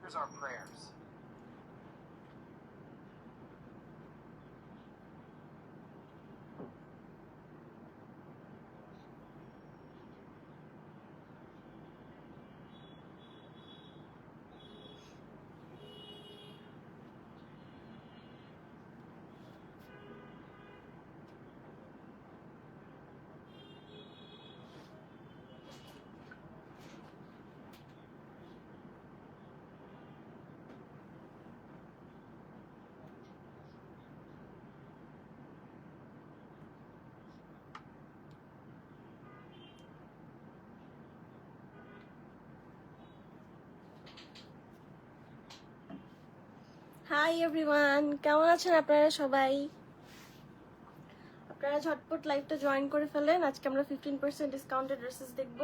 Here's our prayers. Hi everyone, কেমন আছেন আপনারা সবাই? আপনারা ঝটপট লাইভটা জয়েন করে ফেলেন। আজকে আমরা 15% ডিসকাউন্টেড ড্রেসেস দেখব।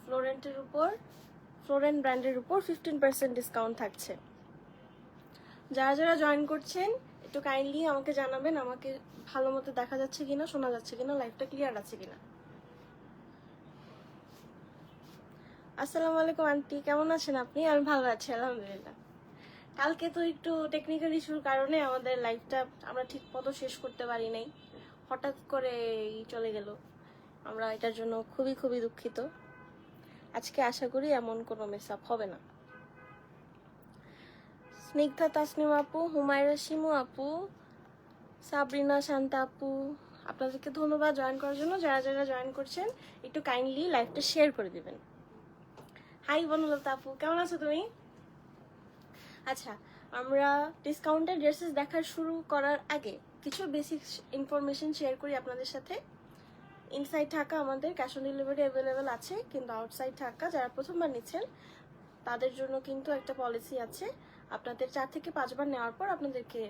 ফ্লোরেন্ট ব্র্যান্ডের উপর 15% ডিসকাউন্ট থাকছে। যারা যারা জয়েন করছেন একটু কাইন্ডলি আমাকে জানাবেন, আমাকে ভালো মতো দেখা যাচ্ছে কিনা, শোনা যাচ্ছে কিনা, লাইভটা ক্লিয়ার আছে কিনা। আসসালামু আলাইকুম আন্টি, কেমন আছেন আপনি? আমি ভালো আছি আলহামদুলিল্লাহ। কালকে তো একটু টেকনিক্যাল ইস্যুর কারণে আমাদের লাইভটা আমরা ঠিক মতো শেষ করতে পারি নাই, হঠাৎ করে চলে গেল। আমরা এটার জন্য খুবই খুবই দুঃখিত। আজকে আশা করি এমন কোনো মেস আপ হবে না। স্নিগ্ধা তাসনিম আপু, হুমায়রা শিমু আপু, সাবরিনা শান্তা আপু, আপনাদেরকে ধন্যবাদ জয়েন করার জন্য। যারা যারা জয়েন করছেন একটু কাইন্ডলি লাইভটা শেয়ার করে দিবেন। হাই বনলতা আপু, কেমন আছো তুমি? আচ্ছা, আমরা ডিসকাউন্টেড ড্রেসেস দেখা শুরু করার আগে কিছু বেসিক ইনফরমেশন শেয়ার করি আপনাদের সাথে। ইনসাইড ঢাকা আমাদের ক্যাশ অন ডেলিভারি অ্যাভেলেবেল আছে, কিন্তু আউটসাইড ঢাকা যারা প্রথমবার নিচ্ছেন তাদের জন্য কিন্তু একটা পলিসি আছে। আপনাদের 4 থেকে 5 বার নেওয়ার পর আপনাদেরকে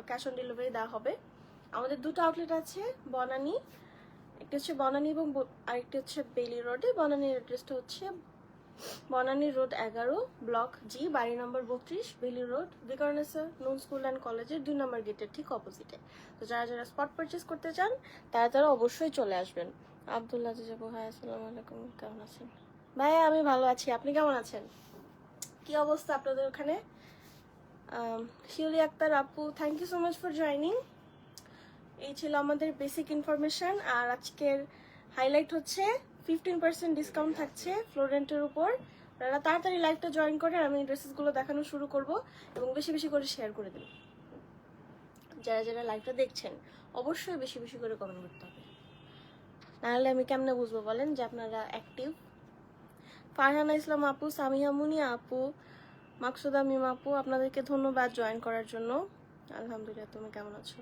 ক্যাশ অন ডেলিভারি দেওয়া হবে। আমাদের দুটো আউটলেট আছে বনানী, একটা হচ্ছে বনানী এবং আরেকটি হচ্ছে বেলি রোডে। বনানীর অ্যাড্রেসটা হচ্ছে বনানী রোড 11, ব্লক জি, বাড়ি নম্বর 32, বেলি রোড, ভিকারুননিসা নুন স্কুল অ্যান্ড কলেজের 2 নম্বর গেটের ঠিক অপোজিটে। তো যারা যারা স্পট পারচেস করতে চান তারা তারা অবশ্যই চলে আসবেন। আব্দুল্লাহ যাবো, হাই আসসালামু আলাইকুম, কেমন আছেন? ভাইয়া আমি ভালো আছি, আপনি কেমন আছেন? কি অবস্থা আপনাদের ওখানে? শিউলি আক্তার আপু, thank you so much for joining. এই ছিল আমাদের বেসিক ইনফরমেশন। আর আজকের হাইলাইট হচ্ছে 15% ডিসকাউন্ট থাকছে ফ্লোরেন্টের উপর। আপনারা তাড়াতাড়ি লাইভটা জয়েন করে আমি ড্রেসেসগুলো দেখানো শুরু করব এবং বেশি বেশি করে শেয়ার করে দিন। যারা যারা লাইভটা দেখছেন অবশ্যই বেশি বেশি করে কমেন্ট করতে হবে, নাহলে আমি কেমনে বুঝবো বলেন যে আপনারা অ্যাক্টিভ। ফারহানা ইসলাম আপু, সামিয়া মুনিয়া আপু, মাকসুদা মিম আপু, আপনাদেরকে ধন্যবাদ জয়েন করার জন্য। আলহামদুলিল্লাহ, তুমি কেমন আছো?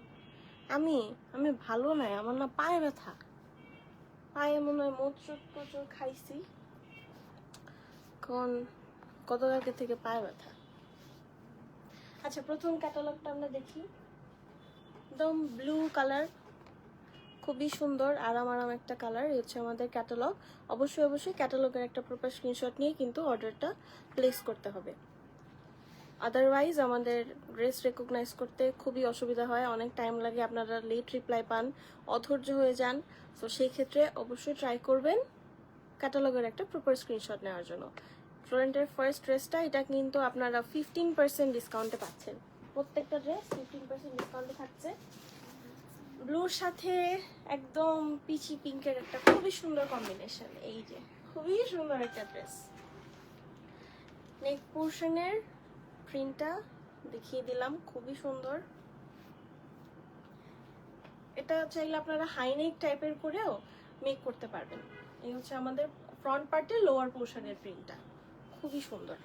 আমি আমি ভালো নাই, আমার না পায়ে ব্যথা, পায়ে মনে হয় মোচড় খাইছি, কোন গতকালকে থেকে পায়ে ব্যথা। আচ্ছা, প্রথম ক্যাটালগটা আমরা দেখি। একদম ব্লু কালার, খুবই সুন্দর আরাম আরাম একটা কালার। এই হচ্ছে আমাদের ক্যাটালগ। অবশ্যই অবশ্যই ক্যাটালগের একটা প্রপার স্ক্রিনশট নিয়ে কিন্তু অর্ডারটা প্লেস করতে হবে, আদারওয়াইজ আমাদের ড্রেস রেকগনাইজ করতে খুবই অসুবিধা হয়, অনেক টাইম লাগে, আপনারা লেট রিপ্লাই পান, অধৈর্য হয়ে যান। তো সেই ক্ষেত্রে অবশ্যই ট্রাই করবেন ক্যাটালগের একটা প্রপার স্ক্রিনশট নেওয়ার জন্য। ফ্লোরেন্টের ফার্স্ট ড্রেসটা, এটা কিন্তু আপনারা 15% ডিসকাউন্টে পাচ্ছেন। প্রত্যেকটা ড্রেস 15% ডিসকাউন্টে থাকছে। ব্লুর সাথে একদম পিচি পিঙ্কের একটা খুবই সুন্দর কম্বিনেশন। এই যে খুবই সুন্দর একটা ড্রেস। নেক পোর্শনের প্রিন্টটা দেখিয়ে দিলাম, খুবই সুন্দর। এটা চাইলে আপনারা হাইনেক টাইপের করেও মেক করতে পারবেন। এই হচ্ছে আমাদের ফ্রন্ট পার্টের লোয়ার পোর্শনের প্রিন্টটা, খুবই সুন্দর,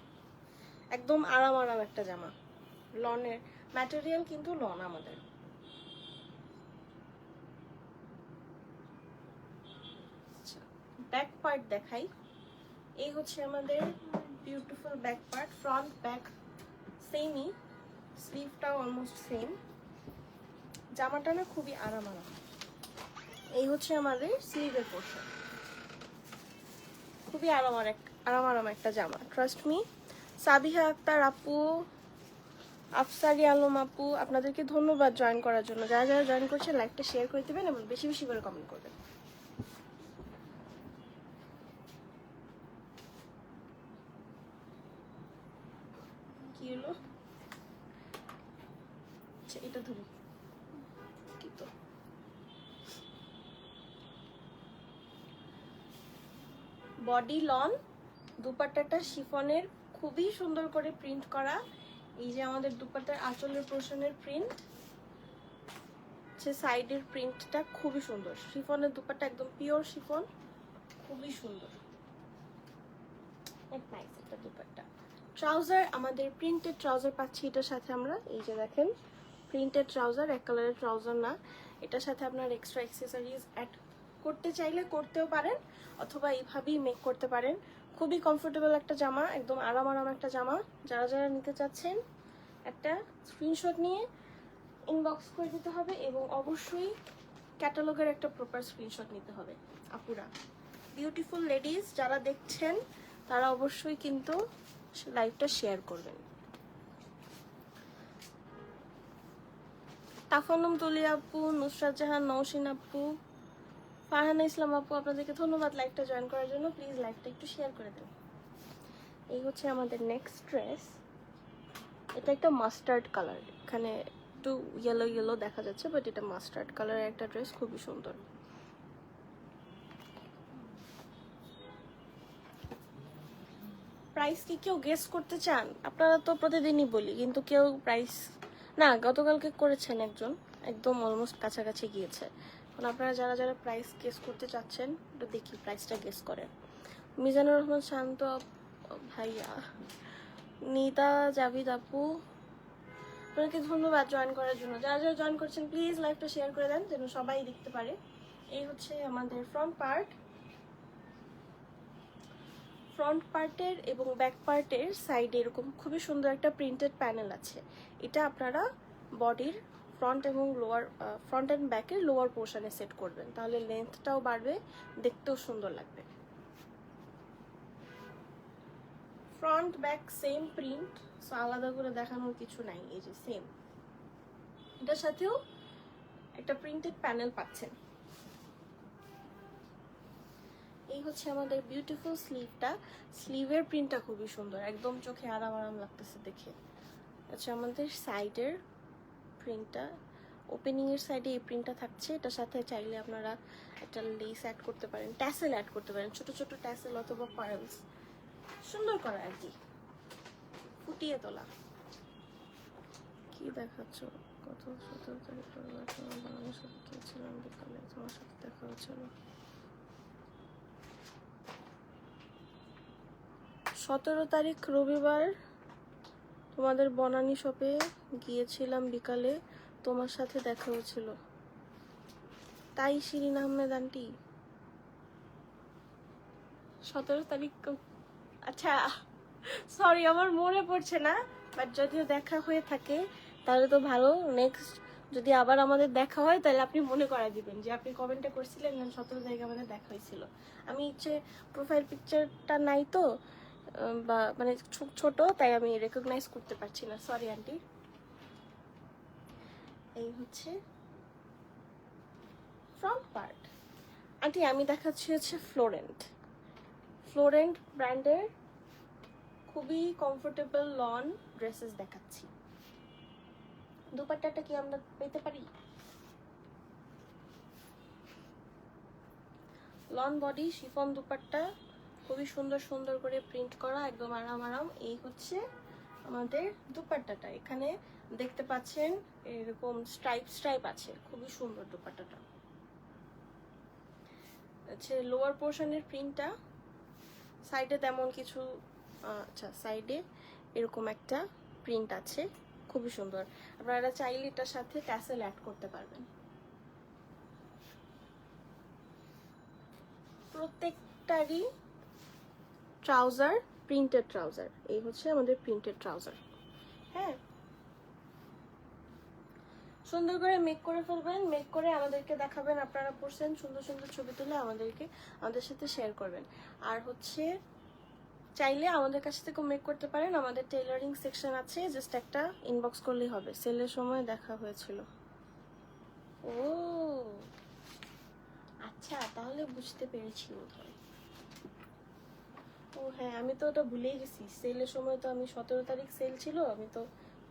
একদম আরাম আরাম একটা জামা। লনের ম্যাটেরিয়াল কিন্তু লন আমাদের। ব্যাক পার্ট দেখাই। এই হচ্ছে আমাদের beautiful back part, front back সেমই, স্লিভটাও অলমোস্ট সেম। জামাটা না খুবই আরাম আরাম। এই হচ্ছে আমাদের স্লিভের পোর্শন, খুবই আরাম আরাম একটা জামা, ট্রাস্ট মি। সাবিহা আক্তার আপু, আফসারি আলম আপু, আপনাদেরকে ধন্যবাদ জয়েন করার জন্য। যারা যারা জয়েন করছেন লাইভটা শেয়ার করে দেবেন এবং বেশি বেশি করে কমেন্ট করবেন। বডি লন, দুপাট্টাটা শিফনের, খুবই সুন্দর করে প্রিন্ট করা। এই যে আমাদের দুপাট্টার আঁচলের পোর্শনের প্রিন্ট, সাইডের প্রিন্টটা খুবই সুন্দর। শিফনের দুপাট্টা একদম পিওর শিফন, খুবই সুন্দর। নাইস একটা দুপাট্টা। ট্রাউজার, আমাদের প্রিন্টেড ট্রাউজার পাচ্ছি এটার সাথে আমরা। এই যে দেখেন প্রিন্টেড ট্রাউজার, এক কালারের ট্রাউজার না। এটার সাথে আপনার এক্সট্রা অ্যাক্সেসরিজ অ্যাড করতে চাইলে করতেও পারেন, অথবা এইভাবেই মেক করতে পারেন। খুবই কমফোর্টেবল একটা জামা, একদম আরাম আরাম একটা জামা। যারা যারা নিতে চাচ্ছেন একটা স্ক্রিনশট নিয়ে ইনবক্স করে দিতে হবে, এবং অবশ্যই ক্যাটালগের একটা প্রপার স্ক্রিনশট নিতে হবে আপুরা। বিউটিফুল লেডিস যারা দেখছেন তারা অবশ্যই কিন্তু লাইভটা শেয়ার করবেন। তাফানুম তুলি আপু, নুসরাত জাহান, নওশিন আপু, ফারহানা ইসলাম আপু, আপনাদেরকে ধন্যবাদ লাইভটা জয়েন করার জন্য। প্লিজ লাইভটা একটু শেয়ার করে দেন। এই হচ্ছে আমাদের নেক্সট ড্রেস। এটা একটা মাস্টার্ড কালার, এখানে একটু ইয়েলো ইয়েলো দেখা যাচ্ছে, বাট এটা মাস্টার্ড কালারের একটা ড্রেস, খুবই সুন্দর। প্রাইস কি কেউ গেস করতে চান? আপনারা তো প্রতিদিনই বলি, কিন্তু কেউ প্রাইস না, গতকালকে করেছেন একজন, একদম অলমোস্ট কাছাকাছি গিয়েছে। এখন আপনারা যারা যারা প্রাইস গেস করতে চাচ্ছেন একটু দেখি প্রাইসটা গেস করেন। মিজানুর রহমান শান্ত ভাইয়া, নিতা জাভিদ আপু, আপনাকে ধন্যবাদ জয়েন করার জন্য। যারা যারা জয়েন করছেন প্লিজ লাইভটা শেয়ার করে দেন যেন সবাই দেখতে পারে। এই হচ্ছে আমাদের ফ্রন্ট পার্টের এবং ব্যাক পার্টের সাইডে এরকম খুবই সুন্দর একটা প্রিন্টেড প্যানেল আছে। এটা আপনারা বডির ফ্রন্ট এবং লোয়ার, ফ্রন্ট অ্যান্ড ব্যাকের লোয়ার পোর্শনে সেট করবেন, তাহলে লেন্থটাও বাড়বে, দেখতেও সুন্দর লাগবে। Front back same print, so আলাদা করে দেখানোর কিছু নাই। এই যে সেম, এটার সাথেও একটা প্রিন্টেড প্যানেল পাচ্ছেন। এই হচ্ছে আমাদের বিউটিফুল স্লিভটা। স্লিভের প্রিন্টটা খুবই সুন্দর, একদম চোখে আরাম আরাম লাগতেছে দেখে। আচ্ছা, আমাদের সাইডের প্রিন্টটা, ওপেনিং এর সাইডে এই প্রিন্টটা থাকছে। এটার সাথে চাইলে আপনারা একটা লেস অ্যাড করতে পারেন, ট্যাসেল অ্যাড করতে পারেন, ছোট ছোট ট্যাসেল অথবা পার্লস, সুন্দর করা আর কি, ফুটিয়ে তোলা। কি দেখাচ্ছ? কত 17 তারিখ বাংলাদেশে গিয়েছিলাম বিকালে, তোমার সাথে দেখা হয়েছিল। 17 তারিখ রবিবার তোমাদের বনানী শপে গিয়েছিলাম বিকালে, তোমার সাথে দেখা হয়েছিল, তাই শিরিন আহমেদ আন্টি। 17 তারিখ, আচ্ছা সরি আমার মনে পড়ছে না, বাট যদিও দেখা হয়ে থাকে তাহলে তো ভালো। নেক্সট যদি আবার আমাদের দেখা হয় তাহলে আপনি মনে করাই দিবেন যে আপনি কমেন্টে করছিলেন 17 তারিখে আমাদের দেখা হয়েছিল। আমি হচ্ছে প্রোফাইল পিকচারটা নাই তো, বা মানে ছোট, তাই আমি রেকগনাইজ করতে পারছি না, সরি আন্টি। এই হচ্ছে ফ্রন্ট পার্ট। আন্টি আমি দেখাচ্ছি হচ্ছে ফ্লোরেন্ট ব্র্যান্ডের খুবই কমফোর্টেবল লন ড্রেসেস দেখাচ্ছি। দুপাট্টাটা কি আমরা পেতে পারি? লন বডি শিফন দুপাট্টা, খুবই সুন্দর সুন্দর করে প্রিন্ট করা, একদম আরাম আরাম। এই হচ্ছে আমাদের দুপাট্টাটা, এখানে দেখতে পাচ্ছেন এরকম স্ট্রাইপ আছে, খুবই সুন্দর দুপাট্টাটা। আচ্ছা, লোয়ার পোর্শনের প্রিন্টটা, সাইডে তেমন কিছু, আচ্ছা সাইডে এরকম একটা প্রিন্ট আছে, খুবই সুন্দর। আপনারা চাইলে এটার সাথে ট্যাসেল অ্যাড করতে পারবেন। প্রত্যেকটারই ট্রাউজার প্রিন্টেড ট্রাউজার, এই হচ্ছে আমাদের প্রিন্টেড ট্রাউজার। হ্যাঁ, সুন্দর করে মেক করে ফেলবেন, মেক করে আমাদেরকে দেখাবেন আপনারা পড়ছেন, সুন্দর সুন্দর ছবি তুলে আমাদের সাথে শেয়ার করবেন। আর হচ্ছে চাইলে আমাদের কাছ থেকে মেক করতে পারেন, আমাদের টেইলারিং সেকশন আছে, জাস্ট একটা ইনবক্স করলেই হবে। সেলের সময় দেখা হয়েছিল। ও আচ্ছা, তাহলে বুঝতে পেরেছি বোধহয়। ও হ্যাঁ, আমি তো ওটা ভুলেই গেছি, সেলের সময় তো আমি 17 তারিখ সেল ছিল, আমি তো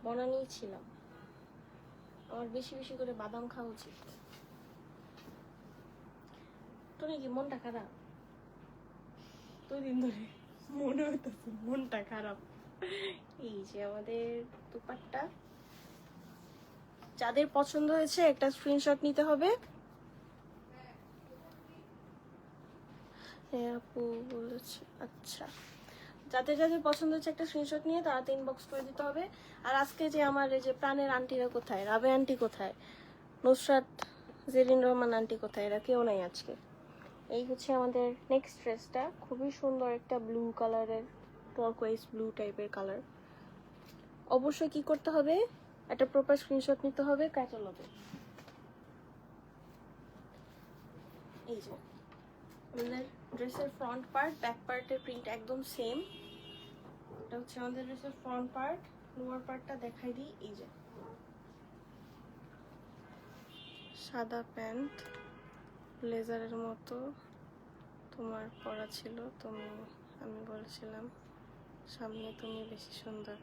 বনানীই ছিলাম। আমার বেশি বেশি করে বাদাম খাওয়া উচিত। তোর কি মনটা খারাপ? এতদিন ধরে মনে হইতেছে মনটা খারাপ। এই যে আমাদের দুপাট্টা, যাদের পছন্দ হয়েছে একটা স্ক্রিনশট নিতে হবে। হ্যাঁ আপু বলেছে, আচ্ছা যাদের যাদের পছন্দ হচ্ছে একটা স্ক্রিনশট নিয়ে তারা ইনবক্স করে দিতে হবে। আর আজকে যে আমার এই যে প্রাণের আন্টিরা কোথায়, রাবে আন্টি কোথায়, নুসরাত জেরিন রহমান আন্টি কোথায়, এরা কেউ নাই আজকে। এই হচ্ছে আমাদের নেক্সট ড্রেসটা, খুবই সুন্দর একটা ব্লু কালারের, টার্কোয়াইজ ব্লু টাইপের কালার। অবশ্যই কি করতে হবে, একটা প্রপার স্ক্রিনশট নিতে হবে ক্যাটালগে। এই যে আমাদের ড্রেসের ফ্রন্ট পার্ট, ব্যাক পার্টের প্রিন্ট একদম সেম। এটা হচ্ছে আমাদের ড্রেসের ফ্রন্ট পার্ট। লোয়ার পার্টটা দেখাই দিই। এই যে সাদা প্যান্ট, ব্লেজারের মতো তোমার পরা ছিল, আমি বলেছিলাম সামনে তুমি বেশি সুন্দর।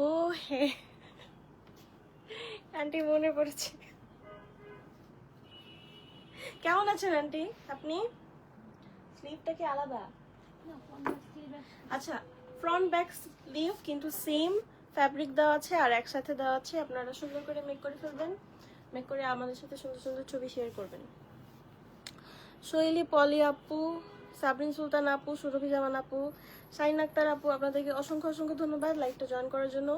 ও হ্যাঁ আন্টি মনে পড়েছে। কেমন আছেন আন্টি আপনি? স্লিভটা কি আলাদা? আচ্ছা, ফ্রন্ট ব্যাক স্লিভ কিন্তু সেম ফ্যাব্রিক দেওয়া আছে আর একসাথে দেওয়া আছে। আপনারা সুন্দর করে মেক করে ফেলবেন, মেক করে আমাদের সাথে সুন্দর সুন্দর ছবি শেয়ার করবেন। সোহেলি, পলি আপু, সাবরিন সুলতান আপু, সুরভি জামান আপু, শাইন আক্তার আপু, আপনাদেরকে অসংখ্য অসংখ্য ধন্যবাদ লাইভটা জয়েন করার জন্য।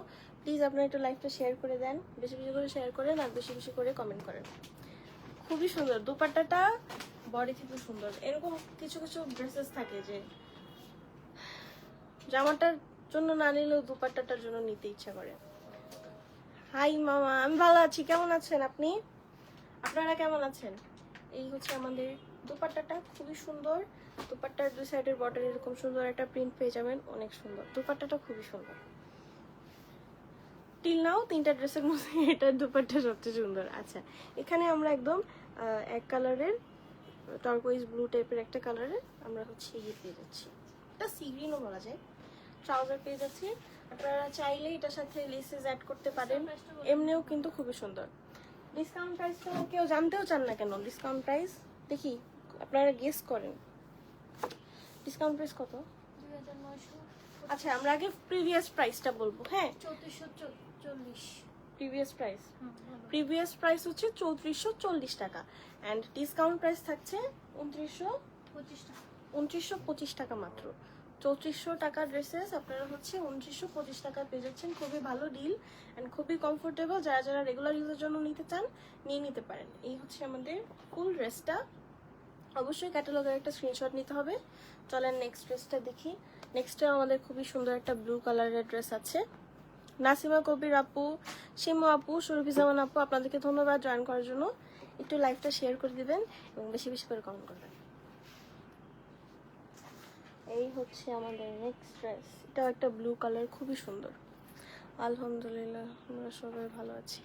প্লিজ আপনারা একটু লাইভটা শেয়ার করে দেন, বেশি বেশি করে শেয়ার করেন আর বেশি বেশি করে কমেন্ট করেন। খুবই সুন্দর দুপাট্টাটা, বডি থেকে সুন্দর। এরকম কিছু কিছু ড্রেসেস থাকে যে জামাটার জন্য না নিলেও দুপাট্টাটার জন্য নিতে ইচ্ছা করে। হাই মামা, আমি ভালো আছি, কেমন আছেন আপনি? আপনারা কেমন আছেন? এই হচ্ছে আমাদের দুপাট্টাটা, খুবই সুন্দর। দুপাট্টার দুই সাইডের বর্ডার এরকম সুন্দর একটা প্রিন্ট পেয়ে যাবেন, অনেক সুন্দর দুপাট্টাটা, খুবই সুন্দর। টিল নাও তিনটা ড্রেসের মধ্যে এটার দুপাট্টা সবচেয়ে সুন্দর। আচ্ছা, এখানে আমরা একদম এক কালারের টার্কোয়াইজ ব্লু টাইপের একটা কালারের আমরা হচ্ছে ইয়ে পেয়ে যাচ্ছি, এটা সি গ্রিনও বলা যায়, ট্রাউজার পেয়ে যাচ্ছি। আপনারা চাইলে এটার সাথে লেসেস অ্যাড করতে পারেন, এমনিও কিন্তু খুবই সুন্দর। ডিসকাউন্ট প্রাইসটা কেউ জানতেও চান না কেন? ডিসকাউন্ট প্রাইস দেখি, আপনারা গেস করেন ডিসকাউন্ট প্রাইস কত? 2900। আচ্ছা, আমরা আগে প্রিভিয়াস প্রাইসটা বলবো। হ্যাঁ, 3440 প্রিভিয়াস প্রাইস হচ্ছে 3440 টাকা অ্যান্ড ডিসকাউন্ট প্রাইস থাকছে 2925 টাকা মাত্র। 3400 টাকা ড্রেসেস আপনারা হচ্ছে 2925 টাকা পেয়ে যাচ্ছেন। খুবই ভালো ডিল অ্যান্ড খুবই কমফোর্টেবল। যারা যারা রেগুলার ইউজের জন্য নিতে চান নিয়ে নিতে পারেন। এই হচ্ছে আমাদের ফুল ড্রেসটা। অবশ্যই ক্যাটালগের একটা স্ক্রিনশট নিতে হবে। চলেন নেক্সট ড্রেসটা দেখি। নেক্সটে আমাদের খুবই সুন্দর একটা ব্লু কালারের ড্রেস আছে। নাসিমা কবির আপু, শিমু আপু, সুরভি জামান আপু, আপনাদেরকে ধন্যবাদ জয়েন করার জন্য। একটু লাইভটা শেয়ার করে দিবেন এবং বেশি বেশি করে কমেন্ট করবেন। এই হচ্ছে আমাদের নেক্সট ড্রেস, এটাও একটা ব্লু কালার, খুবই সুন্দর। আলহামদুলিল্লাহ, আমরা সবাই ভালো আছি।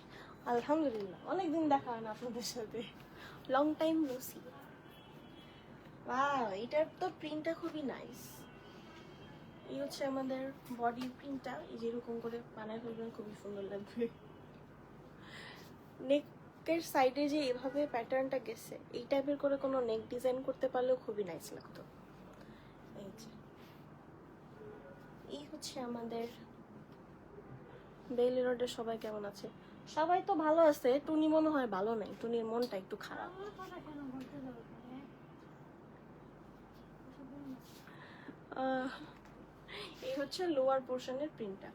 আলহামদুলিল্লাহ, অনেকদিন দেখা হয় না আপনাদের সাথে, long time no see. Wow, এটার তো প্রিন্টটা খুবই নাইস। এই হচ্ছে আমাদের বডি প্রিন্টটা, এই যেরকম করে বানায় ফেলবেন খুবই সুন্দর লাগবে। নেকের সাইডে যে এভাবে প্যাটার্নটা গেছে, এই টাইপের করে কোনো নেক ডিজাইন করতে পারলেও খুবই নাইস লাগতো। এই যে এই হচ্ছে আমাদের বেইলি রোডের। সবাই কেমন আছে? সবাই তো ভালো আছে, টুনি মনে হয় ভালো নাই, টুনির মনটা একটু খারাপ। এই হচ্ছে লোয়ার পোর্শনের প্রিন্টটা।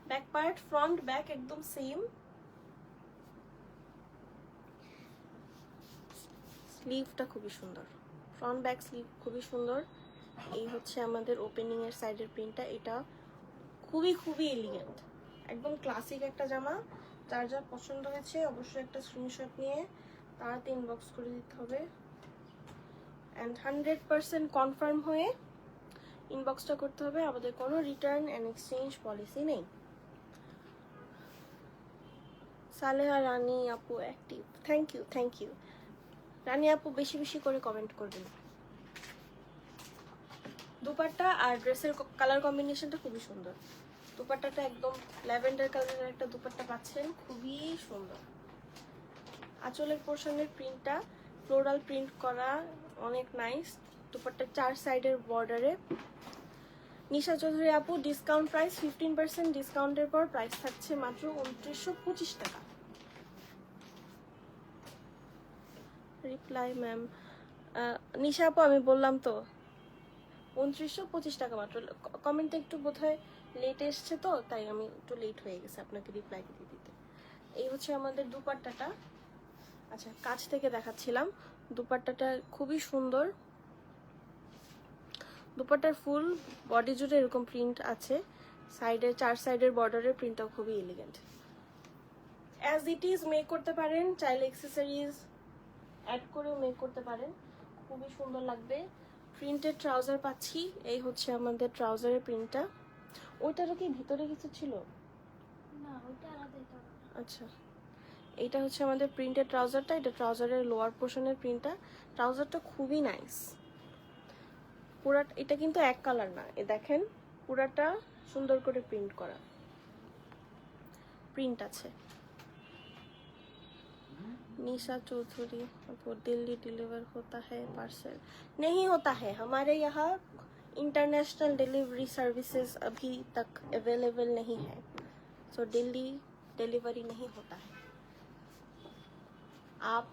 ব্যাক পার্ট, ফ্রন্ট ব্যাক একদম সেম। স্লিভটা খুবই সুন্দর, ফ্রন্ট ব্যাক স্লিভ খুবই সুন্দর। এই হচ্ছে আমাদের ওপেনিং এর সাইডের প্রিন্টটা। এটা খুবই খুবই এলিগেন্ট, একদম ক্লাসিক একটা জামা। যার যার পছন্দ হয়েছে অবশ্যই একটা স্ক্রিনশট নিয়ে তাড়াতাড়ি ইনবক্স করে দিতে হবে অ্যান্ড 100% কনফার্ম হয়ে ইনবক্সটা করতে হবে। আমাদের কোনো রিটার্ন অ্যান্ড এক্সচেঞ্জ পলিসি নেই। সালেহা রানী আপু active, thank you thank you. Rani আপু বেশি বেশি করে কমেন্ট করবেন। দুপাট্টা আর ড্রেসের কালার কম্বিনেশনটা খুবই সুন্দর। দুপাট্টাটা একদম ল্যাভেন্ডার কালারের একটা দুপাট্টা পাচ্ছেন, খুবই সুন্দর। আঁচলের পোর্শনের প্রিন্টটা ফ্লোরাল প্রিন্ট করা, অনেক নাইস। দুপাট্টা 4 সাইডের বর্ডারে। নিশা চৌধুরী আপু, ডিসকাউন্ট প্রাইস 15% ডিসকাউন্টের পর প্রাইস থাকছে মাত্র 2925 টাকা। রিপ্লাই ম্যাম, নিশা আপু আমি বললাম তো 2925 টাকা মাত্র। কমেন্টে একটু বোধহয় লেট এসছে তো, তাই আমি একটু লেট হয়ে গেছে আপনাকে রিপ্লাই দিতে। এই হচ্ছে আমাদের দুপাট্টাটা। আচ্ছা, কাছ থেকে দেখাচ্ছিলাম। দুপাট্টাটা খুবই সুন্দর। দুপাট্টার ফুল বডি জুড়ে এরকম প্রিন্ট আছে, সাইডে 4 সাইডের বর্ডারের প্রিন্টটাও খুবই elegant. As it is make করতে পারেন, চাইলে অ্যাক্সেসরিজ অ্যাড করেও মেক করতে পারেন, খুবই সুন্দর লাগবে। প্রিন্টেড ট্রাউজার পাচ্ছি, এই হচ্ছে আমাদের ট্রাউজারের প্রিন্টটা। ওইটারও কি ভিতরে কিছু ছিল? না, ওটা আলাদা এটা। আচ্ছা, এইটা হচ্ছে আমাদের প্রিন্টেড ট্রাউজারটা, এটা ট্রাউজারের লোয়ার পোর্শনের প্রিন্টটা। ট্রাউজারটা খুবই নাইস। পুরা এটা কিন্তু এক কালার না, এ দেখেন পুরাটা সুন্দর করে প্রিন্ট করা প্রিন্ট আছে। निशा चौधरी, वो दिल्ली डिलीवर होता है पार्सल? नहीं होता है, हमारे यहाँ इंटरनेशनल डिलीवरी सर्विसेज अभी तक अवेलेबल नहीं है, सो दिल्ली डिलीवरी नहीं होता है। आप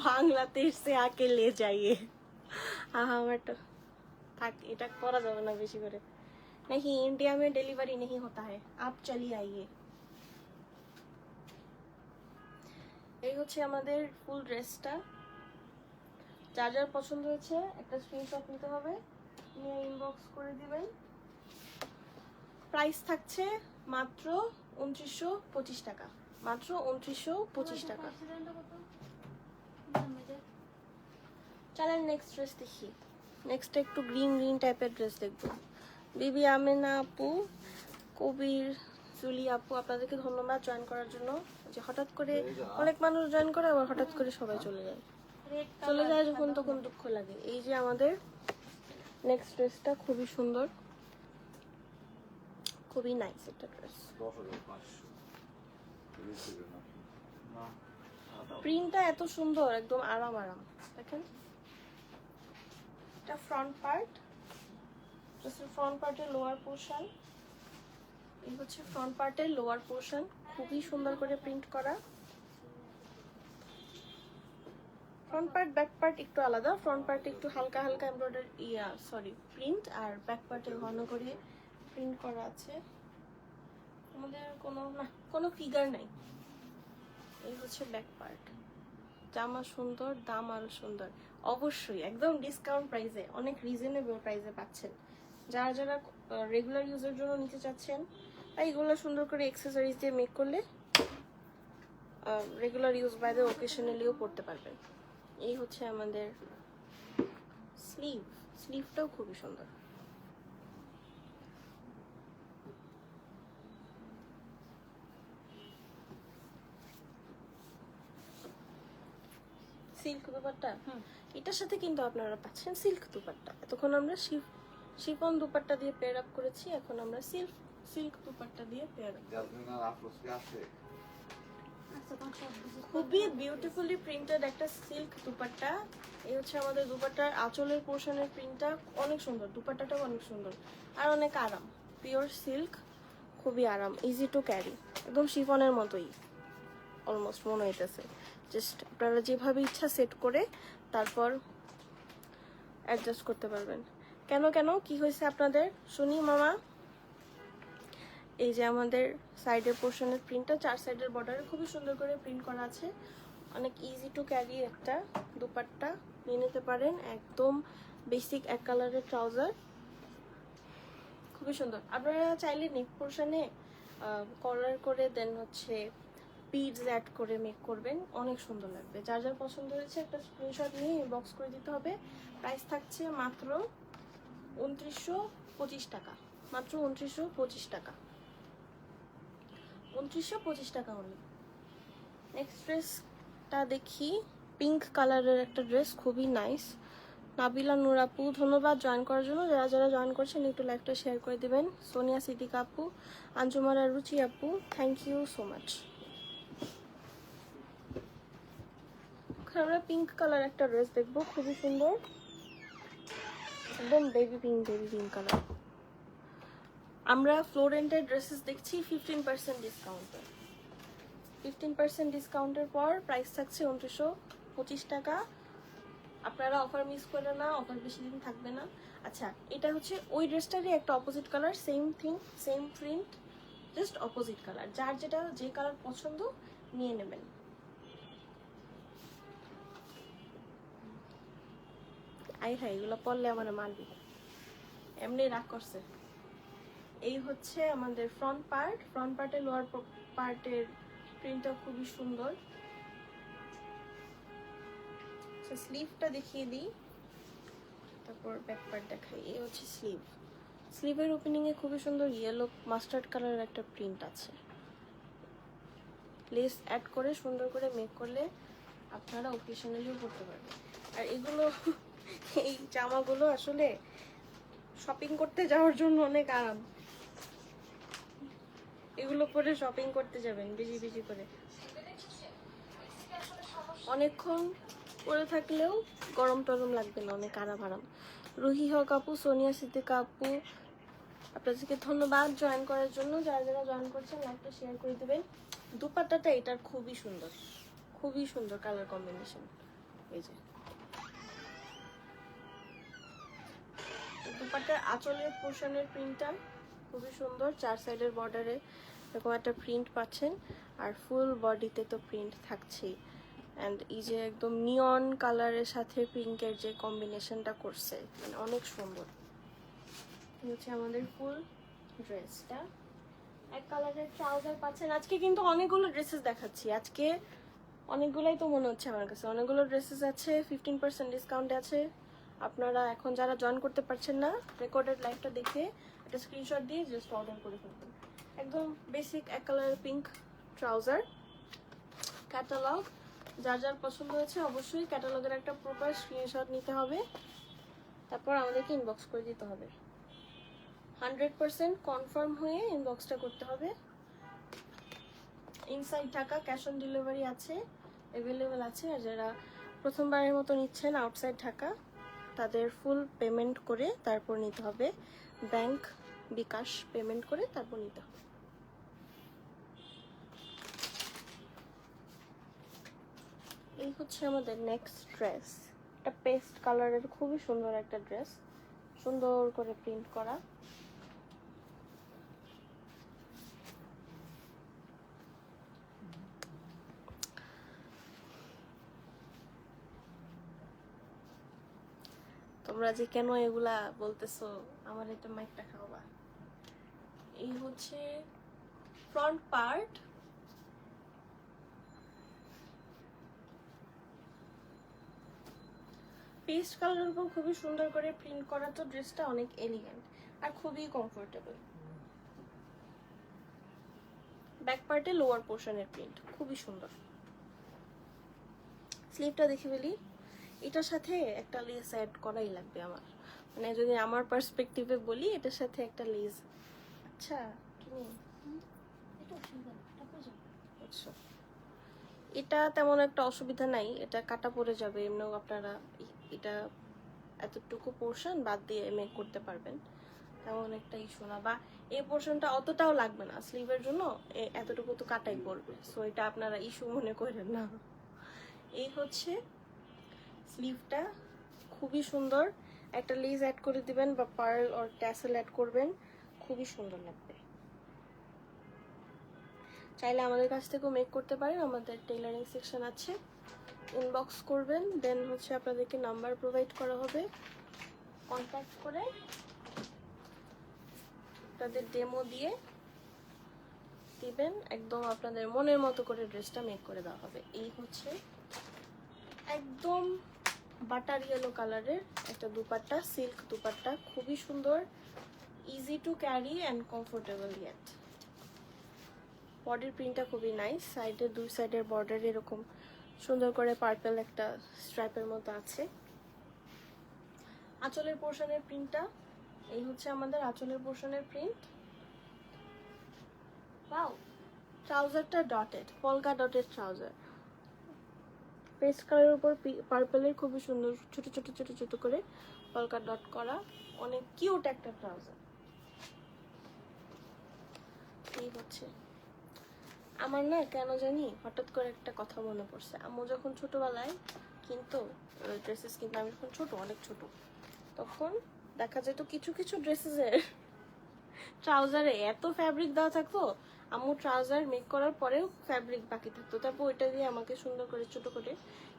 बांग्लादेश से आके ले जाइए। हाँ बट থাক, এটা করা যাবে না বেশি করে। नहीं, इंडिया में डिलीवरी नहीं होता है, आप चलिए आइए। এই হচ্ছে আমাদের ফুল ড্রেসটা। যার যার পছন্দ হয়েছে একটা স্ক্রিনশট নিতে হবে, নিয়ে ইনবক্স করে দিবেন। প্রাইস থাকছে মাত্র 2925 টাকা, মাত্র 2925 টাকা। চলেন নেক্সট ড্রেস দেখি। নেক্সট একটু গ্রিন গ্রিন টাইপের ড্রেস দেখবো। বিবি আমেনা আপু, কবির, জুলি আপু, আপনাদেরকে ধন্যবাদ জয়েন করার জন্য। যে হঠাৎ করে অনেক মানুষ জয়েন করে, আবার হঠাৎ করে সবাই চলে যায়। চলে যায় যখন তখন দুঃখ লাগে। এই যে আমাদের নেক্সট ড্রেসটা খুবই সুন্দর, খুবই নাইস একটা ড্রেস। প্রিন্টটা এত সুন্দর, একদম আরাম আরাম। দেখেন এটা ফ্রন্ট পার্ট, ড্রেসের ফ্রন্ট পার্টের লোয়ার পোর্শন। এই হচ্ছে ফ্রন্ট পার্টের লোয়ার পোর্শন, খুবই সুন্দর করে প্রিন্ট করা। ফ্রন্ট পার্ট ব্যাক পার্ট একটু আলাদা, ফ্রন্ট পার্টে একটু হালকা হালকা এমব্রয়ডারি প্রিন্ট, আর ব্যাক পার্টে ঘন করে প্রিন্ট করা আছে। আমাদের কোনো ফিগার নাই। এই হচ্ছে ব্যাক পার্ট। জামা সুন্দর, দাম আরো সুন্দর। অবশ্যই একদম ডিসকাউন্ট প্রাইসে, অনেক রিজনেবল প্রাইসে পাচ্ছেন। যারা যারা রেগুলার ইউজের জন্য নিতে চাচ্ছেন, তাই এগুলো সুন্দর করে অ্যাক্সেসরিজ দিয়ে মেক করলে রেগুলার ইউজ বাই দ্য ওকেশনালিও পড়তে পারবেন। এই হচ্ছে আমাদের স্লিভটাও খুবই সুন্দর। সিল্ক দুপাট্টা, এটার সাথে কিন্তু আপনারা পাচ্ছেন সিল্ক দুপাট্টা। এতক্ষণ আমরা শিফন দুপাট্টা দিয়ে পেয়ার আপ করেছি, এখন আমরা সিল্ক দুপাট্টা দিয়ে পেয়ার আপ। খুবই বিউটিফুলি প্রিন্টেড একটা সিল্ক দুপাট্টা। এই হচ্ছে আমাদের দুপাট্টার আঁচলের পোর্শনের প্রিন্টটা অনেক সুন্দর, দুপাট্টাটাও অনেক সুন্দর আর অনেক আরাম। পিওর সিল্ক, খুবই আরাম, ইজি টু ক্যারি, একদম শিফনের মতোই অলমোস্ট মনে হইতেছে। জাস্ট আপনারা যেভাবে ইচ্ছা সেট করে তারপর অ্যাডজাস্ট করতে পারবেন। কেন কি হয়েছে আপনাদের শুনি মামা। এই যে আমাদের সাইডের পোর্শনের প্রিন্টটা 4 সাইডের বর্ডারে খুবই সুন্দর করে প্রিন্ট করা আছে। অনেক ইজি টু ক্যারি একটা দুপাট্টা নিয়ে নিতে পারেন। একদম বেসিক এক কালারের ট্রাউজার, খুবই সুন্দর। আপনারা চাইলে নেক পোর্শনে কলার করে দেন হচ্ছে বিডস অ্যাড করে মেক করবেন, অনেক সুন্দর লাগবে। যার যার পছন্দ হয়েছে একটা স্ক্রিনশট নিয়ে বক্স করে দিতে হবে। প্রাইস থাকছে মাত্র 2925 টাকা, মাত্র 2925 টাকা, 2925 টাকা হলো। নেক্সট ড্রেসটা দেখি, পিঙ্ক কালারের একটা ড্রেস, খুবই নাইস। নাবিলা নূর আপু, ধন্যবাদ জয়েন করার জন্য। যারা যারা জয়েন করছেন একটু লাইকটা শেয়ার করে দিবেন। সোনিয়া সিদ্দিক আপু, আঞ্জুমারা রুচি আপু, থ্যাংক ইউ সো মাচ। এখন আমরা পিঙ্ক কালার একটা ড্রেস দেখবো, খুবই সুন্দর, একদম বেবি পিঙ্ক কালার। আমরা ফ্লোরেন্টের ড্রেসেস দেখছি 15% ডিসকাউন্টে। 15% ডিসকাউন্টের পর প্রাইস থাকছে 2925 টাকা। আপনারা অফার মিস করেন না, অফার বেশি দিন থাকবে না। আচ্ছা, এটা হচ্ছে ওই ড্রেসটারই একটা opposite colour, same thing, same print, just opposite colour. যার যেটা যে কালার পছন্দ নিয়ে নেবেন। আই হাই, এগুলো পরলে আমার মারবি, এমনি রাগ করছে। এই হচ্ছে আমাদের ফ্রন্ট পার্টের লোয়ার পার্টের প্রিন্টটা খুবই সুন্দর। স্লিভটা দেখিয়ে দিই, তারপর ব্যাক পার্ট দেখাই। এই হচ্ছে স্লিভের ওপেনিং এ খুবই সুন্দর ইয়েলো মাস্টার্ড কালারের একটা প্রিন্ট আছে। লেস অ্যাড করে সুন্দর করে মেক করলে আপনারা অকেশনালিও পরতে পারবেন। আর এগুলো এই জামাগুলো আসলে শপিং করতে যাওয়ার জন্য অনেক আরাম। এগুলো পরে শপিং করতে যাবেন বেশি করে, অনেকক্ষণ পরে থাকলেও গরম টরম লাগবে না, অনেক আরাম। রুহি হক আপু, সোনিয়া সিদ্দিকা আপু, আপনাদেরকে ধন্যবাদ জয়েন করার জন্য। যারা যারা জয়েন করছেন লাইভটা শেয়ার করে দেবেন। দুপাট্টাটা এটার খুবই সুন্দর কালার কম্বিনেশন। এই যে দুপাট্টার আঁচলের পোর্শনের প্রিন্টটা খুবই সুন্দর, 4 সাইডের বর্ডারে এরকম একটা প্রিন্ট পাচ্ছেন, আর ফুল বডিতে তো প্রিন্ট থাকছেই। অ্যান্ড এই যে একদম নিয়ন কালারের সাথে পিঙ্কের যে কম্বিনেশনটা করছে, মানে অনেক সুন্দর। এই হচ্ছে আমাদের ফুল ড্রেসটা। এক কালারের ট্রাউজার পাচ্ছেন। আজকে কিন্তু অনেকগুলো ড্রেসেস দেখাচ্ছি, আজকে অনেকগুলোই তো মনে হচ্ছে আমার কাছে, অনেকগুলো ড্রেসেস আছে, 15% ডিসকাউন্টে আছে। আপনারা এখন যারা জয়েন করতে পারছেন না, রেকর্ডেড লাইভটা দেখে একটা স্ক্রিনশট দিয়ে জাস্ট অর্ডার করে ফেলবেন। একদম বেসিক এক কালারের পিঙ্ক ট্রাউজার, ক্যাটালগ। যার যার পছন্দ হয়েছে অবশ্যই ক্যাটালগের একটা প্রপার স্ক্রিনশট নিতে হবে, তারপর আমাদেরকে ইনবক্স করে দিতে হবে। 100% কনফার্ম হয়ে ইনবক্সটা করতে হবে। Inside Dhaka cash on delivery আছে, অ্যাভেলেবেল আছে। আর যারা প্রথমবারের মতো নিচ্ছেন আউটসাইড ঢাকা, তাদের ফুল পেমেন্ট করে তারপর নিতে হবে, ব্যাংক বিকাশ পেমেন্ট করে তারপর নিতে হবে। এই হচ্ছে আমাদের নেক্সট ড্রেস, একটা পেস্ট কালারের খুবই সুন্দর একটা ড্রেস, সুন্দর করে প্রিন্ট করা। তোমরা যে কেন এগুলা বলতেছো, আমার এটা মাইকটা খাওয়া। এই হচ্ছে ফ্রন্ট পার্ট, পেস্ট কালারের উপর খুবই সুন্দর করে প্রিন্ট করা, তো ড্রেসটা অনেক এলিগেন্ট আর খুবই কমফোর্টেবল। ব্যাক পার্টে লোয়ার পোর্শনের প্রিন্ট খুবই সুন্দর। স্লিভটা দেখে ফেলি, এটার সাথে একটা লেস অ্যাড করাই লাগবে আমার, মানে যদি আমার পার্সপেক্টিভে বলি, এটার সাথে একটা লেস। আচ্ছা তুমি আচ্ছা, এটা তেমন একটা অসুবিধা নাই, এটা কাটা পড়ে যাবে এমনিও। আপনারা এটা এতটুকু পোর্শন বাদ দিয়ে মেক করতে পারবেন, তেমন একটা ইস্যু না। বা এই পোর্শনটা অতটাও লাগবে না স্লিভের জন্য, এতটুকু তো কাটাই পড়বে, সো এটা আপনারা ইস্যু মনে করেন না। এই হচ্ছে স্লিভটা, খুবই সুন্দর। একটা লেস অ্যাড করে দিবেন বা পার্ল অর ট্যাসেল অ্যাড করবেন, খুবই সুন্দর লাগবে। চাইলে আমাদের কাছ থেকেও মেক করতে পারেন, আমাদের টেইলারিং সেকশন আছে, ইনবক্স করবেন, দেন হচ্ছে আপনাদেরকে নাম্বার প্রোভাইড করা হবে, কন্ট্যাক্ট করে তাদের ডেমো দিয়ে দিবেন, একদম আপনাদের মনের মতো করে ড্রেসটা মেক করে দেওয়া হবে। এই হচ্ছে একদম বাটার ইয়েলো কালারের একটা দুপাট্টা, সিল্ক দুপাট্টা, খুবই সুন্দর, easy to carry and comfortable yet. বডির প্রিন্টটা খুবই নাইস, সাইডের দুই সাইডের বর্ডার এরকম সুন্দর করে পার্পল একটা স্ট্রাইপের মতো আছে। আঁচলের পোর্শনের প্রিন্টটা, এই হচ্ছে আমাদের আঁচলের পোর্শনের প্রিন্ট। ওয়াও, ট্রাউজারটা dotted, polka dotted trouser, paste কালারের উপর পার্পলের খুবই সুন্দর ছোট ছোট ছোট ছোট করে পলকা ডট করা, অনেক কিউট একটা ট্রাউজার। এই হচ্ছে আমার না কেন জানি হঠাৎ করে একটা কথা মনে পড়ছে, আম্মু যখন ছোটবেলায় কিন্তু ড্রেসেস, কিন্তু আমি যখন ছোট, অনেক ছোট, তখন দেখা যেত কিছু কিছু ড্রেসেসের ট্রাউজারে এত ফ্যাব্রিক দেওয়া থাকতো, আম্মু ট্রাউজার মেক করার পরেও ফ্যাব্রিক বাকি থাকতো, তারপর ওইটা দিয়ে আমাকে সুন্দর করে ছোট করে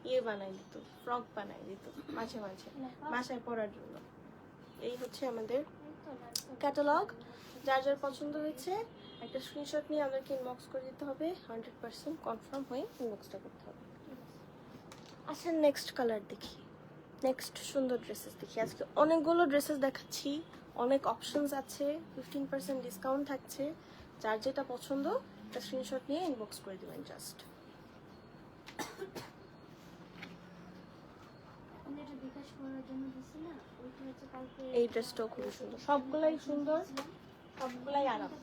ইয়ে বানাই দিত, ফ্রক বানাই দিত মাঝে মাঝে বাসায় পরার জন্য। এই হচ্ছে আমাদের ক্যাটালগ। যার যার পছন্দ হয়েছে একটা স্ক্রিনশট নিয়ে আমাদেরকে ইনবক্স করে দিতে হবে, 100% কনফার্ম হয়ে ইনবক্সটা করতে হবে। আচ্ছা, নেক্সট কালার দেখি, নেক্সট সুন্দর ড্রেসেস দেখি। আজকে অনেকগুলো ড্রেসেস দেখাচ্ছি, অনেক অপশনস আছে, 15% ডিসকাউন্ট থাকছে। যার যেটা পছন্দ একটা স্ক্রিনশট নিয়ে ইনবক্স করে দিবেন জাস্ট। এটা বিকাশ করার জন্য দিছি না, ওইটা হচ্ছে কালকে। এই ড্রেসটাও খুবই সুন্দর, সবগুলাই সুন্দর, সবগুলাই আরাম।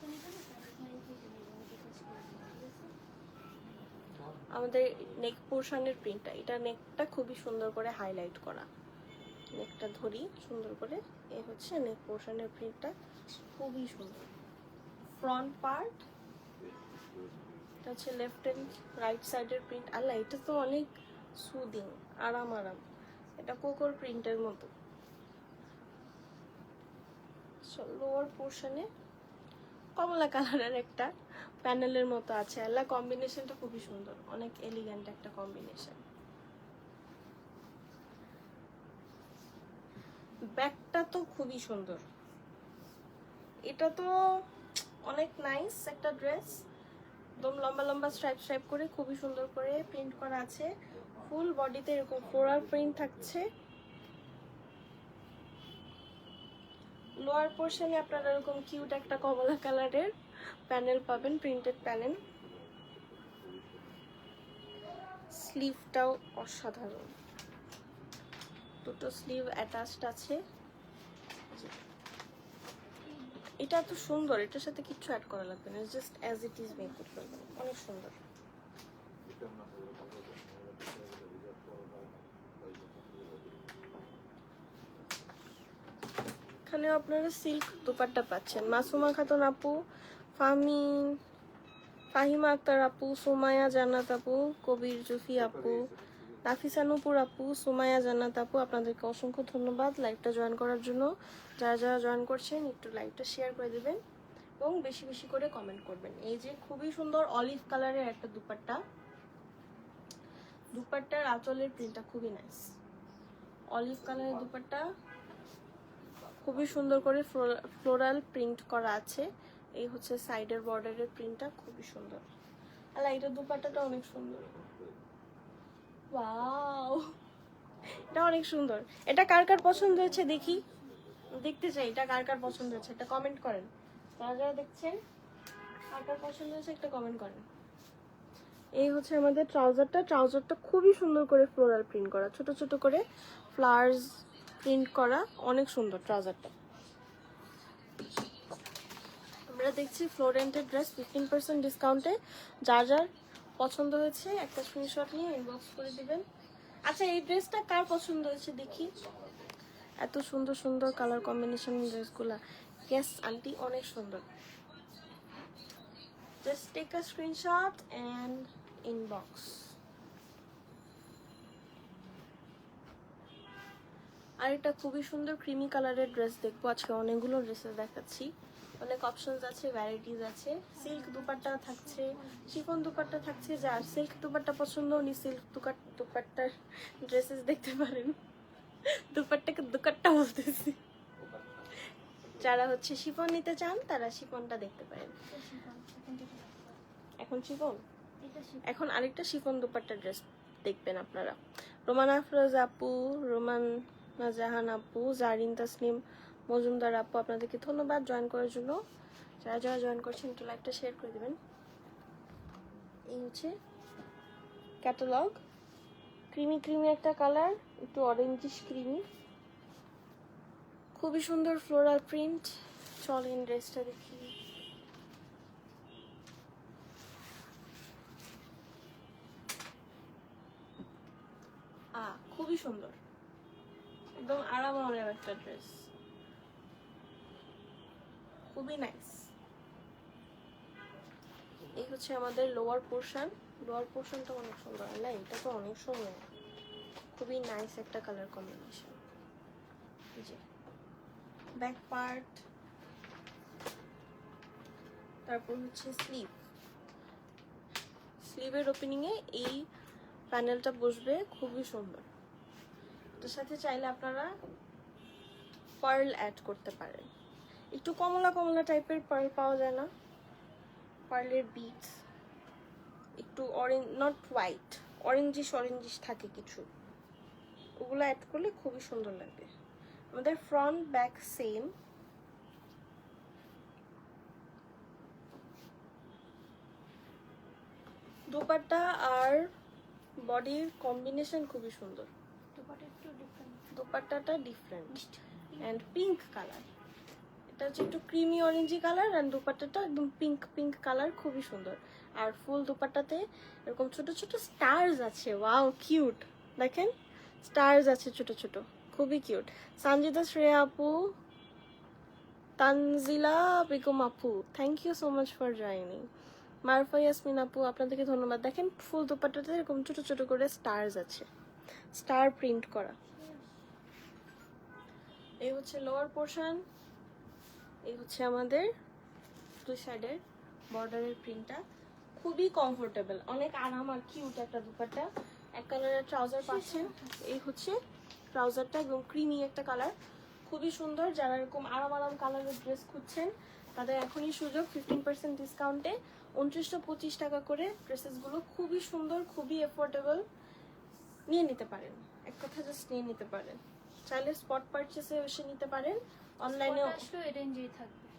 আমাদের নেক পোর্শনের প্রিন্টটা, এটা নেকটা খুবই সুন্দর করে হাইলাইট করা, নেকটা ধরি সুন্দর করে। এই হচ্ছে নেক পোর্শনের প্রিন্টটা, খুবই সুন্দর। ফ্রন্ট পার্ট এটা হচ্ছে লেফট এন্ড রাইট সাইডের প্রিন্ট। আল্লাহ, এটা তো অনেক সুদিং, আরাম আরাম, এটা কোকোর প্রিন্টের মতো। লোয়ার পোর্শনে কমলা কালারের একটা প্যানেলের মতো আছে। আল্লাহ, কম্বিনেশনটা খুবই সুন্দর, অনেক এলিগ্যান্ট একটা কম্বিনেশন। ব্যাগটা তো খুবই সুন্দর, এটা তো অনেক নাইস একটা ড্রেস, একদম লম্বা লম্বা স্ট্রাইপ স্ট্রাইপ করে খুবই সুন্দর করে প্রিন্ট করা আছে। ফুল বডিতে এরকম ফ্লোরাল প্রিন্ট থাকছে। লোয়ার পোর্শনে আপনারা এরকম কিউট একটা কমলা কালারের প্যানেল পাবেন, প্রিন্টেড প্যানেল। স্লিভটাও অসাধারণ, দুটো স্লিভ অ্যাটাচড আছে। এটা এত সুন্দর, এটার সাথে কিচ্ছু অ্যাড করা লাগবে না, just as it is make করতে পারবেন, অনেক সুন্দর। এখানে আপনারা সিল্ক দুপাট্টা পাচ্ছেন। মাসুমা খাতুন আপু, ফাহিমা আক্তার আপু, সুমায়া জান্নাত আপু, কবির জুফি আপু, নাফিসা নূপুর আপু, সুমায়া জান্নাত আপু, আপনাদেরকে অসংখ্য ধন্যবাদ লাইভটা জয়েন করার জন্য। যারা যারা জয়েন করছেন একটু লাইভটা শেয়ার করে দেবেন এবং বেশি বেশি করে কমেন্ট করবেন। এই যে খুবই সুন্দর অলিভ কালারের একটা দুপাট্টা, দুপাট্টার আঁচলের প্রিন্টটা খুবই নাইস, অলিভ কালারের দুপাট্টা, খুবই সুন্দর করে ফ্লোরাল প্রিন্ট করা আছে। এই হচ্ছে সাইডের বর্ডারের প্রিন্টটা, খুবই সুন্দর। আল্লাহ, এটা দুপাট্টাটা অনেক সুন্দর, ওয়াও, এটা অনেক সুন্দর। এটা কার কার পছন্দ হয়েছে দেখি, দেখতে চাই এটা কার কার পছন্দ হয়েছে, এটা কমেন্ট করেন। যারা যারা দেখছেন কার কার পছন্দ হয়েছে একটা কমেন্ট করেন। এই হচ্ছে আমাদের ট্রাউজারটা খুবই সুন্দর করে ফ্লোরাল প্রিন্ট করা, ছোট ছোট করে ফ্লাওয়ার্স প্রিন্ট করা, অনেক সুন্দর ট্রাউজারটা। আমরা দেখছি ফ্লোরেন্টের ড্রেস 15% ডিসকাউন্টে। যার যার পছন্দ হয়েছে একটা স্ক্রিনশট নিয়ে ইনবক্স করে দিবেন। আচ্ছা, এই ড্রেসটা কার পছন্দ হয়েছে দেখি, এত সুন্দর সুন্দর কালার কম্বিনেশন ড্রেসগুলা। ইয়েস আন্টি, অনেক সুন্দর। Just take a screenshot and inbox. আর এটা খুবই সুন্দর ক্রিমি কালারের ড্রেস দেখবো আজকে, অনেকগুলো ড্রেসেস দেখাচ্ছি, অনেক অপশনস আছে, ভ্যারাইটিস আছে। সিল্ক দুপাট্টা থাকছে, শিফন দুপাট্টা থাকছে। যার সিল্ক দুপাট্টা পছন্দ উনি সিল্ক দুপাট্টার ড্রেসেস দেখতে পারেন। দুপাট্টাকে দুপাট্টা বলতেছি। যারা হচ্ছে শিফন নিতে চান তারা শিফনটা দেখতে পারেন। এখন শিফন, এখন আরেকটা শিফন দুপাট্টা ড্রেস দেখবেন আপনারা। রোমানা আফরোজ আপু, রোমানা জাহান আপু, জারিন তাসনিম মজুমদার আপু, আপনাদেরকে ধন্যবাদ জয়েন করার জন্য। যারা যারা জয়েন করছেন একটু লাইকটা শেয়ার করে দেবেন। এই হচ্ছে ক্যাটালগ, ক্রিমি ক্রিমি একটা কালার, একটু অরেঞ্জিশ ক্রিমি, খুবই সুন্দর ফ্লোরাল প্রিন্ট। চলেন ড্রেসটা দেখি। খুবই সুন্দর, একদম আরামের একটা ড্রেস, খুবই নাইস। এই হচ্ছে আমাদের লোয়ার পোর্শন। লোয়ার পোর্শনটা অনেক সুন্দর, না এটা তো অনেক সুন্দর, খুবই নাইস একটা কালার কম্বিনেশন। যে ব্যাক পার্ট, তারপর হচ্ছে স্লিভ। স্লিভের ওপেনিং এ এই প্যানেলটা বসবে, খুবই সুন্দর। এটার সাথে চাইলে আপনারা পার্ল অ্যাড করতে পারেন। একটু কমলা কমলা টাইপের পার্ল পাওয়া যায় না, পার্লের বিটস একটু অরেঞ্জ, নট হোয়াইট, অরেঞ্জিশ থাকে কিছু, ওগুলো অ্যাড করলে খুবই সুন্দর লাগবে। আমাদের ফ্রন্ট ব্যাক সেম। দোপাট্টা আর বডির কম্বিনেশন খুবই সুন্দর। দোপাট্টাটা ডিফারেন্ট অ্যান্ড পিঙ্ক কালার, এটা হচ্ছে একটু ক্রিমি অরেঞ্জি কালার, অ্যান্ড দোপাট্টাটা একদম পিঙ্ক কালার, খুবই সুন্দর। আর ফুল দোপাট্টাতে এরকম ছোট ছোট স্টারস আছে, ওয়াও কিউট, দেখেন স্টারস আছে ছোট ছোট, খুবই কিউট। সঞ্জিতা শ্রেয়া আপু, তানজিলা বেগম আপু, thank you so much for joining. Marfa Yasmin আপু, আপনাদেরকে ধন্যবাদ। দেখেন ফুল দোপাট্টাতে এরকম ছোট ছোট করে স্টারস আছে, স্টার প্রিন্ট করা। এই হচ্ছে লোয়ার পোর্শন, এই হচ্ছে আমাদের দুই সাইডের বর্ডারের প্রিন্টটা, খুবই কমফোর্টেবল, অনেক আরাম আর কিউট একটা দুপাট্টা। এক কালারের ট্রাউজার পাচ্ছেন, এই হচ্ছে ট্রাউজারটা, একদম ক্রিমি একটা কালার, খুবই সুন্দর। যারা এরকম আরাম কালারের ড্রেস খুঁজছেন তাদের এখনই সুযোগ 15% ডিসকাউন্টে 2925 টাকা করে ড্রেসেসগুলো, খুবই সুন্দর, খুবই এফোর্ডেবল, নিয়ে নিতে পারেন। এক কথা জাস্ট নিয়ে নিতে পারেন, চাইলে স্পট পারচেসে এসে নিতে পারেন, অনলাইনে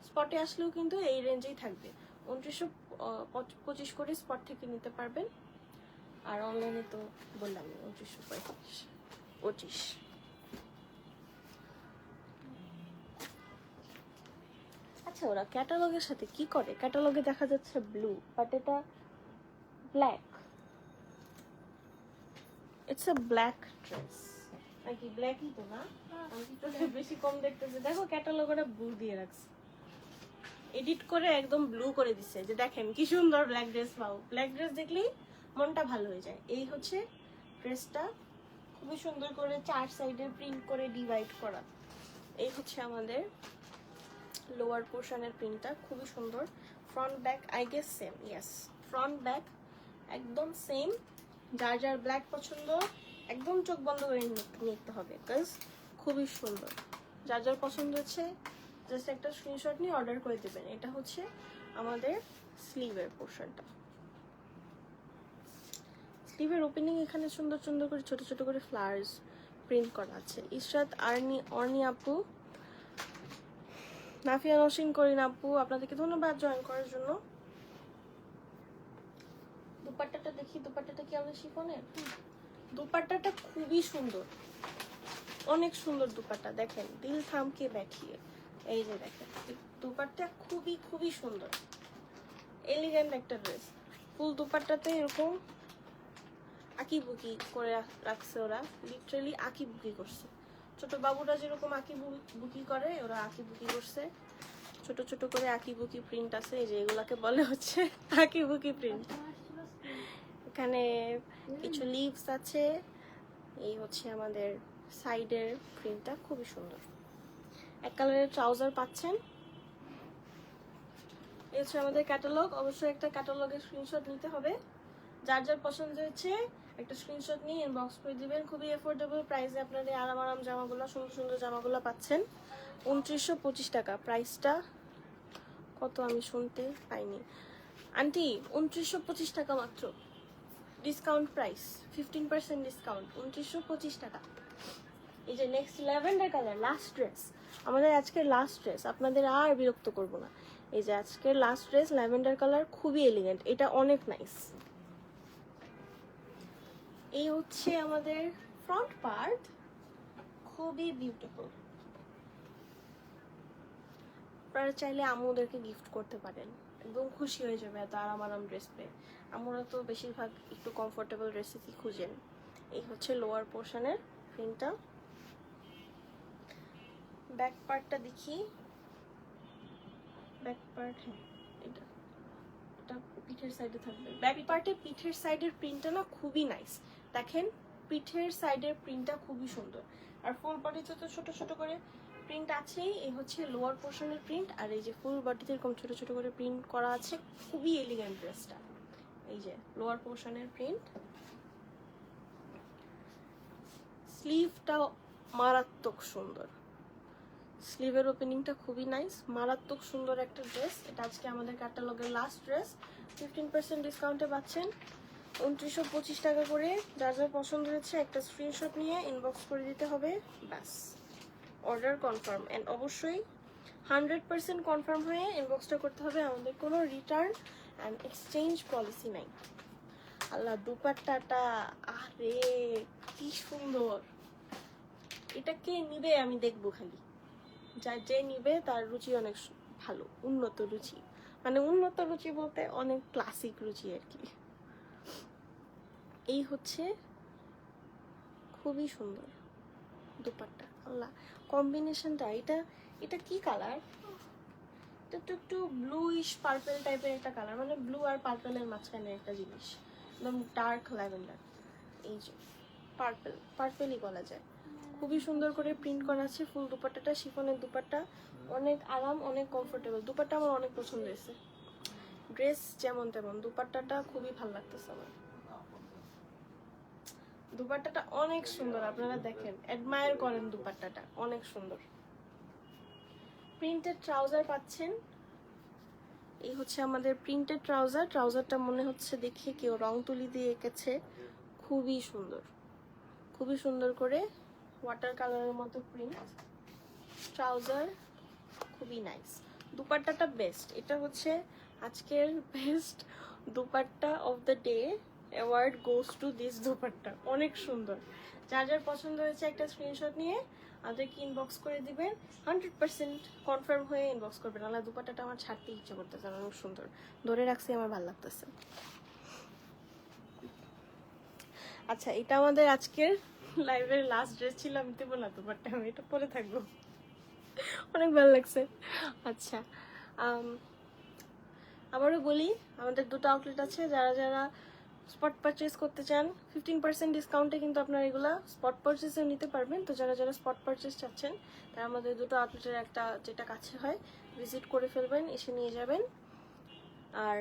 স্পটে আসলেও কিন্তু এই রেঞ্জেই থাকবে। 2925 করে স্পট থেকে নিতে পারবেন, আর অনলাইনে তো বললাম 2925। আচ্ছা, ওরা ক্যাটালগের সাথে কি করে? ক্যাটালগে দেখা যাচ্ছে ব্লু, বাট এটা black, it's a black dress নাকি? ব্ল্যাকই তো না, আমি তো বেশি কম দেখতেছি। দেখো ক্যাটালগ ওরা ব্লু দিয়ে রাখছে, এডিট করে একদম ব্লু করে দিচ্ছে, যে দেখেন কি সুন্দর ব্ল্যাক ড্রেস পাও। ব্ল্যাক ড্রেস দেখলেই মনটা ভালো হয়ে যায়। এই হচ্ছে ড্রেসটা, খুবই সুন্দর করে চার সাইডে প্রিন্ট করে ডিভাইড করা। এই হচ্ছে আমাদের লোয়ার পোর্শনের প্রিন্টটা, খুবই সুন্দর। Front back I guess same, yes front back একদম সেম। যার যার ব্ল্যাক পছন্দ একদম চোখ বন্ধ করে নিতে হবে, বিকজ খুবই সুন্দর। যার যার পছন্দ হচ্ছে জাস্ট একটা স্ক্রিনশট নিয়ে অর্ডার করে দেবেন। এটা হচ্ছে আমাদের স্লিভের পোর্শনটা। স্লিভের ওপেনিং এখানে সুন্দর সুন্দর করে ছোট ছোট করে ফ্লাওয়ার্স প্রিন্ট করা আছে। ইশরাত অর্নি আপু, নাফিয়া নসিন করিন আপু, আপনাদেরকে ধন্যবাদ জয়েন করার জন্য। দুপাট্টাটা দেখি, দুপাট্টাটা কি আমাদের শিফনের? দুপাট্টাটা খুবই সুন্দর, অনেক সুন্দর দুপাট্টা, দেখেন দিল থামকে ব্যাঠিয়ে। এই যে দেখেন দুপাট্টা খুবই সুন্দর, এলিগেন্ট একটা ড্রেস। ফুল দুপাট্টাতে এরকম আঁকি বুকি করে রাখছে ওরা, লিটারালি আঁকি বুকি করছে। ছোট বাবুরা যেরকম আঁকি বুকি করে, ওরা আঁকি বুকি করছে, ছোট ছোট করে আঁকি বুকি প্রিন্ট আছে। এই যে এগুলাকে বলে হচ্ছে আঁকি বুকি প্রিন্ট। এখানে কিছু লিভস আছে। এই হচ্ছে আমাদের সাইডের প্রিন্টটা, খুবই সুন্দর। এক কালারের ট্রাউজার পাচ্ছেন। এই হচ্ছে আমাদের ক্যাটালগ। অবশ্যই একটা ক্যাটালগের স্ক্রিনশট নিতে হবে। যার যার পছন্দ হয়েছে একটা স্ক্রিনশট নিয়ে ইনবক্স করে দিবেন। খুবই এফোর্ডেবল প্রাইসে আপনাদের আরাম জামাগুলো, সুন্দর সুন্দর জামাগুলো পাচ্ছেন। 2925 টাকা প্রাইসটা। কত আমি শুনতে পাইনি আন্টি, 2925 টাকা মাত্র, ডিসকাউন্ট প্রাইস, 15% ডিসকাউন্ট, 2925 টাকা। এই যে next lavender colour, last dress, আমাদের আজকের লাস্ট ড্রেস, আপনাদের আর বিরক্ত করব না। এই যে আজকের লাস্ট ড্রেস ল্যাভেন্ডার কালার, খুবই এলিগেন্ট, এটা অনেক নাইস। এই হচ্ছে আমাদের ফ্রন্ট পার্ট, খুবই বিউটিফুল। আপনারা চাইলে আম্মুদেরকে গিফট করতে পারেন, একদম খুশি হয়ে যাবে এত আরাম ড্রেস পেয়ে। আম্মুরা তো বেশিরভাগ একটু কমফোর্টেবল ড্রেসই খুঁজেন। এই হচ্ছে লোয়ার পোর্শনের প্রিন্টটা। ব্যাক পার্টটা দেখি, ব্যাক পার্ট, হ্যাঁ এটা এটা পিঠের সাইডে থাকবে। ব্যাক পার্টে পিঠের সাইডের প্রিন্টটা না খুবই নাইস, দেখেন পিঠের সাইডের প্রিন্টটা খুবই সুন্দর। আর ফুল বডিতে তো ছোট ছোট করে প্রিন্ট আছেই, এই হচ্ছে লোয়ার পোর্শনের প্রিন্ট, আর এই যে ফুল বডিতে এরকম ছোট ছোট করে প্রিন্ট করা আছে, খুবই এলিগেন্ট ড্রেসটা। এই যে লোয়ার পোর্শনের প্রিন্ট, স্লিভটা মারাত্মক সুন্দর, স্লিভের ওপেনিংটা খুবই নাইস, মারাত্মক সুন্দর একটা ড্রেস। এটা আজকে আমাদের ক্যাটালগের লাস্ট ড্রেস, 15% ডিসকাউন্টে পাচ্ছেন 2925 টাকা করে। যার যার পছন্দ হয়েছে একটা স্ক্রিনশট নিয়ে ইনবক্স করে দিতে হবে, ব্যাস অর্ডার কনফার্ম। অ্যান্ড অবশ্যই 100% কনফার্ম হয়ে ইনবক্সটা করতে হবে, আমাদের কোনো রিটার্ন অ্যান্ড এক্সচেঞ্জ পলিসি নাই। আল্লাহ দুপাট্টাটা, আরে কি সুন্দর, এটা কে নিবে আমি দেখবো খালি, যে নিবে তার রুচি অনেক ভালো, উন্নত রুচি, মানে উন্নত রুচি বলতে অনেক ক্লাসিক রুচি আর কি। এই হচ্ছে খুবই সুন্দর দুপাট্টা, আল্লাহ কম্বিনেশনটা, এটা এটা কি কালার, এটা তো একটু ব্লুইশ পার্পল টাইপের একটা কালার, মানে ব্লু আর পার্পলের মাঝখানে একটা জিনিস, একদম ডার্ক ল্যাভেন্ডার। এই যে পার্পল, পার্পলই বলা যায়। খুবই সুন্দর করে প্রিন্ট করা আছে ফুল দুপাট্টাটা, শিফনের দুপাট্টা, অনেক আরাম, অনেক কমফোর্টেবল। দুপাট্টা আমার অনেক পছন্দ হয়েছে, ড্রেস যেমন তেমন দুপাট্টাটা খুবই ভালো লাগতেছে আমার। দুপাট্টাটা অনেক সুন্দর, আপনারা দেখেন অ্যাডমায়ার করেন, দুপাট্টাটা অনেক সুন্দর। প্রিন্টেড ট্রাউজার পাচ্ছেন, এই হচ্ছে আমাদের প্রিন্টেড ট্রাউজার। ট্রাউজারটা মনে হচ্ছে দেখে কেউ রং তুলি দিয়ে এঁকেছে, খুবই সুন্দর, খুবই সুন্দর করে ওয়াটার কালারের মতো প্রিন্ট ট্রাউজার, খুবই নাইস। দুপাট্টাটা বেস্ট, এটা হচ্ছে আজকের best dupatta of the day, award goes to this dupatta, অনেক সুন্দর। যার যার পছন্দ হয়েছে একটা স্ক্রিনশট নিয়ে আমাদেরকে ইনবক্স করে দিবেন, 100% কনফার্ম হয়ে ইনবক্স করবেন। আল্লাহ দুপাট্টাটা আমার ছাড়তে ইচ্ছে করতেছে, অনেক সুন্দর, ধরে রাখছি, আমার ভালো লাগতেছে। আচ্ছা এটা আমাদের আজকের লাইভের লাস্ট ড্রেস ছিল, আমি দেবো না দুপাট্টা, আমি এটা পরে থাকবো, অনেক ভালো লাগছে। আচ্ছা আবারও বলি, আমাদের দুটো আউটলেট আছে, যারা যারা স্পট পারচেস করতে চান 15% ডিসকাউন্টে কিন্তু আপনারা এগুলা স্পট পারচেসেও নিতে পারবেন। তো যারা যারা স্পট পারচেস চাচ্ছেন তারা আমাদের দুটো আউটলেটের একটা যেটা কাছে হয় ভিজিট করে ফেলবেন, এসে নিয়ে যাবেন। আর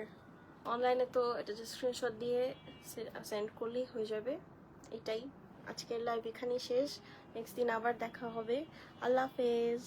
অনলাইনে তো এটা যে স্ক্রিনশট দিয়ে সেন্ড করলেই হয়ে যাবে। এটাই আজকের লাইভ এখানেই শেষ, নেক্সট দিন আবার দেখা হবে। আল্লাহ হাফেজ।